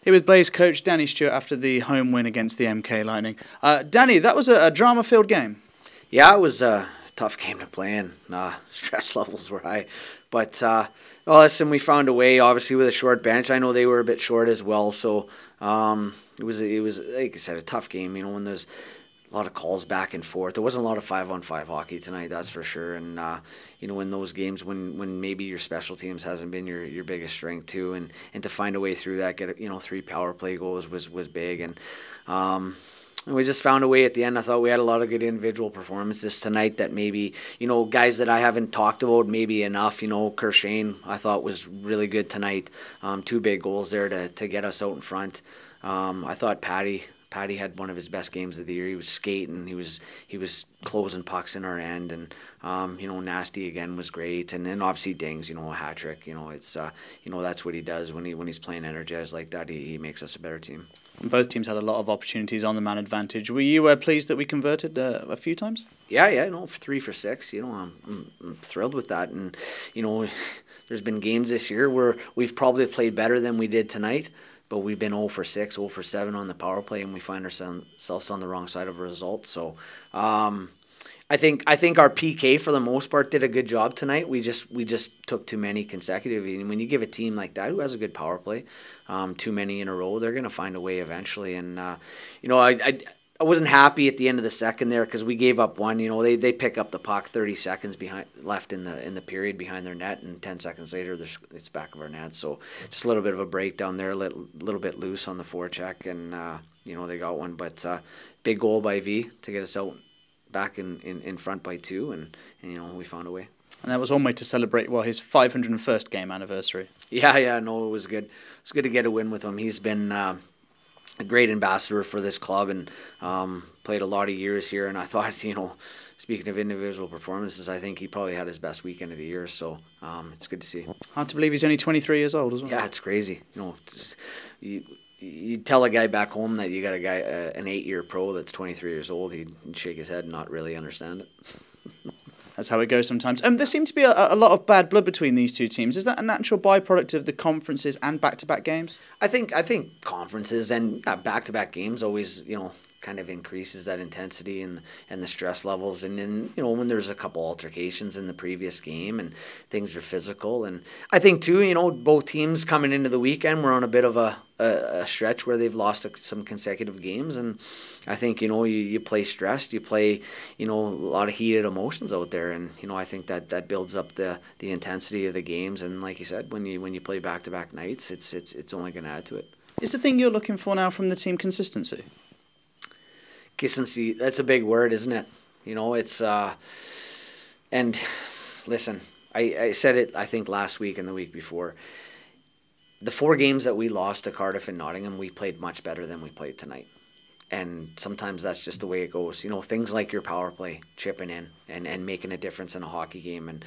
Here with Blaze coach Danny Stewart after the home win against the MK Lightning. Danny, that was a drama-filled game. Yeah, it was a tough game to play in. Stress levels were high. But, well, listen, we found a way, obviously, with a short bench. I know they were a bit short as well. So it was, like I said, a tough game, when there's a lot of calls back and forth. There wasn't a lot of 5-on-5 hockey tonight, that's for sure. And, in those games when maybe your special teams hasn't been your biggest strength too, and to find a way through that, get 3 power play goals was big. And we just found a way at the end. I thought we had a lot of good individual performances tonight that maybe, guys that I haven't talked about maybe enough. Kershane, I thought was really good tonight. 2 big goals there to get us out in front. I thought Patty had one of his best games of the year. He was skating. He was closing pucks in our end, and Nasty again was great. And then obviously Dings, a hat trick. It's that's what he does when he's playing energized like that. He makes us a better team. Both teams had a lot of opportunities on the man advantage. Were you pleased that we converted a few times? Yeah, 3 for 6. I'm thrilled with that. And there's been games this year where we've probably played better than we did tonight. But we've been 0 for 6, 0 for 7 on the power play, and we find ourselves on the wrong side of a result. So I think our PK for the most part did a good job tonight. We just took too many consecutive. And when you give a team like that who has a good power play, too many in a row, they're going to find a way eventually. And I wasn't happy at the end of the second there because we gave up one. They pick up the puck 30 seconds left in the period behind their net, and 10 seconds later it's back of our net. So just a little bit of a breakdown there, a little bit loose on the forecheck, and they got one. But big goal by V to get us out back in front by 2, and we found a way. And that was one way to celebrate his 501st game anniversary. Yeah, no, it was good. It's good to get a win with him. He's been a great ambassador for this club, and played a lot of years here. And I thought, speaking of individual performances, I think he probably had his best weekend of the year. So it's good to see. Hard to believe he's only 23 years old as well. Yeah, it's crazy. You tell a guy back home that you got a guy, an 8-year pro that's 23 years old, he'd shake his head and not really understand it. That's how it goes sometimes. There seemed to be a lot of bad blood between these two teams. Is that a natural byproduct of the conferences and back-to-back games? I think conferences and back-to-back games always, kind of increases that intensity and the stress levels. And then, when there's a couple altercations in the previous game and things are physical. And I think, too, both teams coming into the weekend were on a bit of a stretch where they've lost some consecutive games. And I think, you play stressed, you play, a lot of heated emotions out there. And, I think that builds up the intensity of the games. And like you said, when you play back-to-back nights, it's only going to add to it. Is the thing you're looking for now from the team consistency? Consistency, that's a big word, isn't it? It's and listen, I said it I think last week and the week before. The 4 games that we lost to Cardiff and Nottingham, we played much better than we played tonight. And sometimes that's just the way it goes. Things like your power play, chipping in and making a difference in a hockey game. And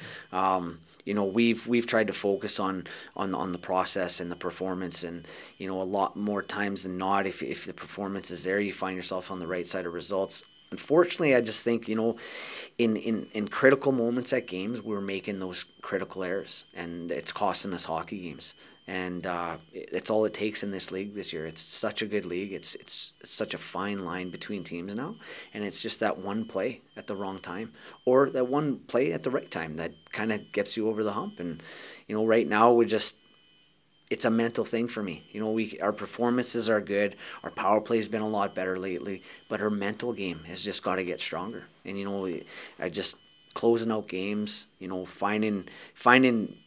we've tried to focus on the process and the performance, and a lot more times than not, if the performance is there, you find yourself on the right side of results. Unfortunately, I just think in critical moments at games, we're making those critical errors, and it's costing us hockey games. And it's all it takes in this league this year. It's such a good league. It's such a fine line between teams now, and it's just that one play at the wrong time, or that one play at the right time that kind of gets you over the hump. And right now it's a mental thing for me. Our performances are good. Our power play's been a lot better lately, but our mental game has just got to get stronger. And I just closing out games. Finding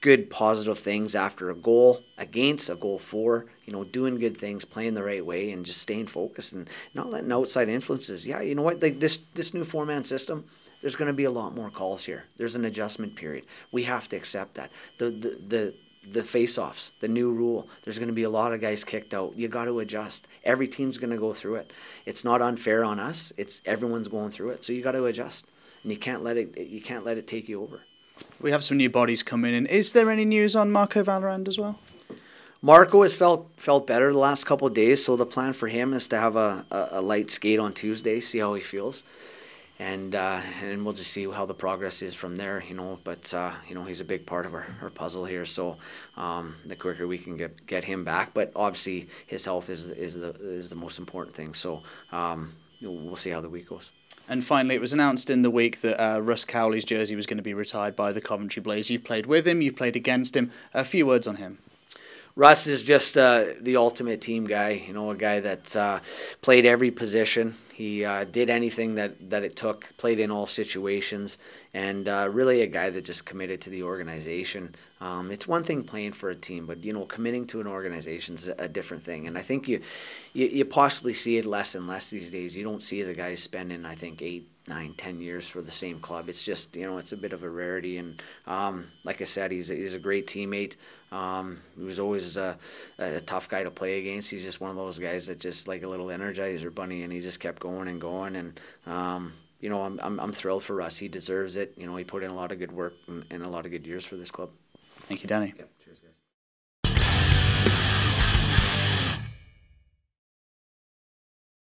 good positive things after a goal, against a goal for, doing good things, playing the right way, and just staying focused and not letting outside influences. Yeah, you know what? Like this new 4-man system, there's going to be a lot more calls here. There's an adjustment period. We have to accept that. The face-offs, the new rule, there's going to be a lot of guys kicked out. You got to adjust. Every team's going to go through it. It's not unfair on us. Everyone's going through it. So you got to adjust, and you can't let it take you over. We have some new bodies coming in. Is there any news on Marco Valorand as well? Marco has felt better the last couple of days, so the plan for him is to have a light skate on Tuesday, see how he feels. and we'll just see how the progress is from there, you know. But you know, he's a big part of our puzzle here. So the quicker we can get him back, but obviously his health is the most important thing. So we'll see how the week goes. And finally, it was announced in the week that Russ Cowley's jersey was going to be retired by the Coventry Blaze. You've played with him, you've played against him. A few words on him. Russ is just the ultimate team guy, you know, a guy that played every position. He did anything that it took, played in all situations, and really a guy that just committed to the organization. It's one thing playing for a team, but, you know, committing to an organization is a different thing. And I think you possibly see it less and less these days. You don't see the guys spending, I think, 8, 9, 10 years for the same club. It's just, you know, it's a bit of a rarity. And like I said, he's a great teammate. He was always a tough guy to play against. He's just one of those guys that just like a little Energizer bunny, and he just kept going and going. And you know, I'm thrilled for Russ. He deserves it. You know, he put in a lot of good work and a lot of good years for this club. Thank you, Danny. Yep.